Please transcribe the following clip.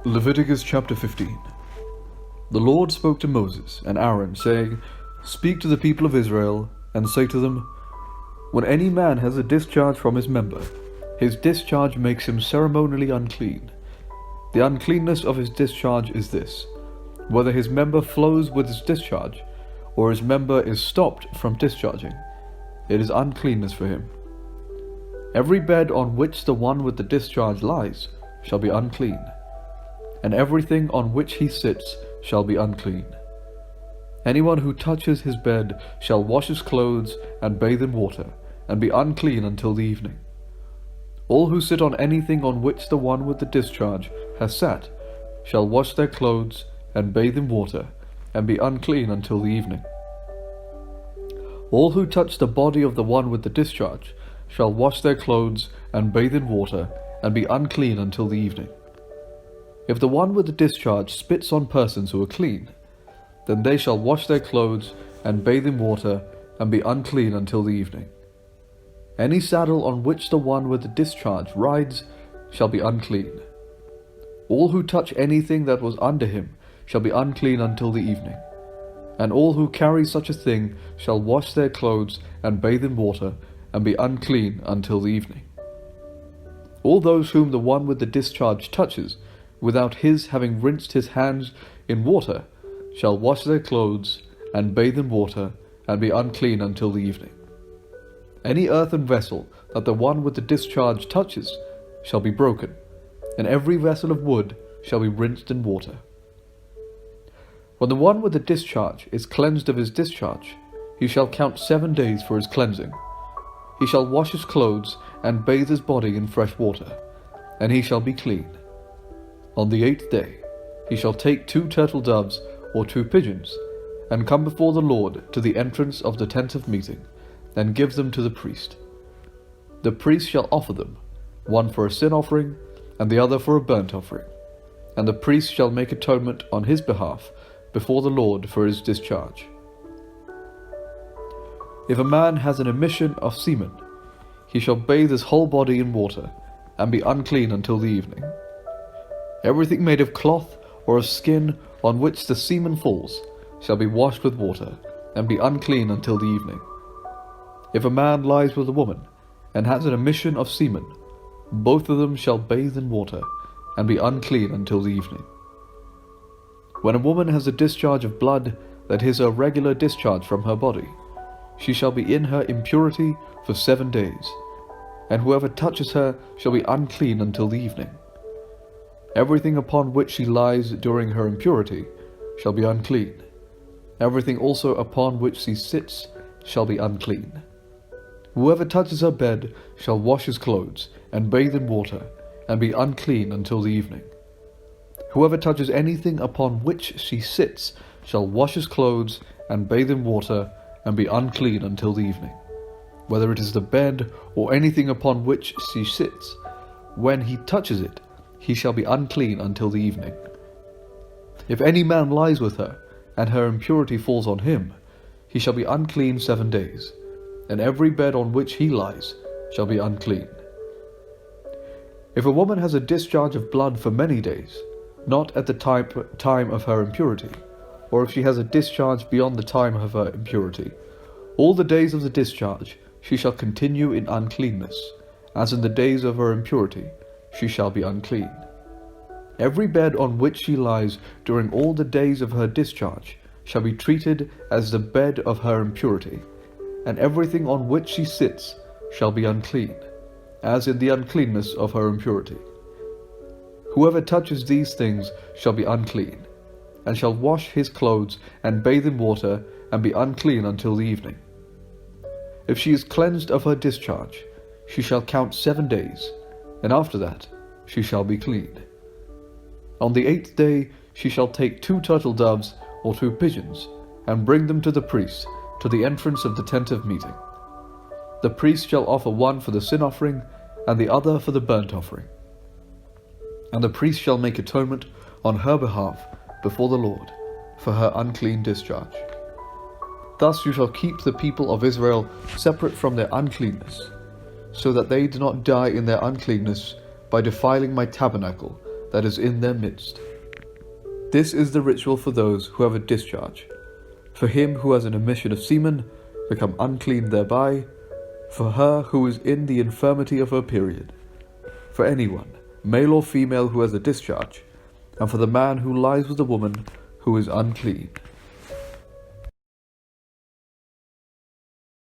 Leviticus chapter 15. The Lord spoke to Moses and Aaron, saying, Speak to the people of Israel, and say to them, When any man has a discharge from his member, his discharge makes him ceremonially unclean. The uncleanness of his discharge is this: whether his member flows with his discharge, or his member is stopped from discharging, it is uncleanness for him. Every bed on which the one with the discharge lies shall be unclean, and everything on which he sits shall be unclean. Anyone who touches his bed shall wash his clothes and bathe in water, and be unclean until the evening. All who sit on anything on which the one with the discharge has sat shall wash their clothes and bathe in water, and be unclean until the evening. All who touch the body of the one with the discharge shall wash their clothes and bathe in water, and be unclean until the evening. If the one with the discharge spits on persons who are clean, then they shall wash their clothes and bathe in water, and be unclean until the evening. Any saddle on which the one with the discharge rides shall be unclean. All who touch anything that was under him shall be unclean until the evening. And all who carry such a thing shall wash their clothes and bathe in water, and be unclean until the evening. All those whom the one with the discharge touches, without his having rinsed his hands in water, shall wash their clothes and bathe in water, and be unclean until the evening. Any earthen vessel that the one with the discharge touches shall be broken, and every vessel of wood shall be rinsed in water. When the one with the discharge is cleansed of his discharge, he shall count 7 days for his cleansing. He shall wash his clothes and bathe his body in fresh water, and he shall be clean. On the 8th day he shall take 2 turtle doves or 2 pigeons, and come before the Lord to the entrance of the tent of meeting, and give them to the priest. The priest shall offer them, one for a sin offering, and the other for a burnt offering, and the priest shall make atonement on his behalf before the Lord for his discharge. If a man has an emission of semen, he shall bathe his whole body in water, and be unclean until the evening. Everything made of cloth or of skin on which the semen falls shall be washed with water, and be unclean until the evening. If a man lies with a woman, and has an emission of semen, both of them shall bathe in water, and be unclean until the evening. When a woman has a discharge of blood that is a regular discharge from her body, she shall be in her impurity for 7 days, and whoever touches her shall be unclean until the evening. Everything upon which she lies during her impurity shall be unclean. Everything also upon which she sits shall be unclean. Whoever touches her bed shall wash his clothes and bathe in water, and be unclean until the evening. Whoever touches anything upon which she sits shall wash his clothes and bathe in water, and be unclean until the evening. Whether it is the bed or anything upon which she sits, when he touches it, he shall be unclean until the evening. If any man lies with her, and her impurity falls on him, he shall be unclean 7 days, and every bed on which he lies shall be unclean. If a woman has a discharge of blood for many days, not at the time of her impurity, or if she has a discharge beyond the time of her impurity, all the days of the discharge she shall continue in uncleanness, as in the days of her impurity she shall be unclean. Every bed on which she lies during all the days of her discharge shall be treated as the bed of her impurity, and everything on which she sits shall be unclean, as in the uncleanness of her impurity. Whoever touches these things shall be unclean, and shall wash his clothes and bathe in water, and be unclean until the evening. If she is cleansed of her discharge, she shall count 7 days, and after that she shall be clean. On the 8th day she shall take 2 turtle doves or 2 pigeons, and bring them to the priest to the entrance of the tent of meeting. The priest shall offer one for the sin offering, and the other for the burnt offering. And the priest shall make atonement on her behalf before the Lord for her unclean discharge. Thus you shall keep the people of Israel separate from their uncleanness, so that they do not die in their uncleanness by defiling my tabernacle that is in their midst. This is the ritual for those who have a discharge. For him who has an emission of semen, become unclean thereby, for her who is in the infirmity of her period, for anyone, male or female, who has a discharge, and for the man who lies with a woman who is unclean.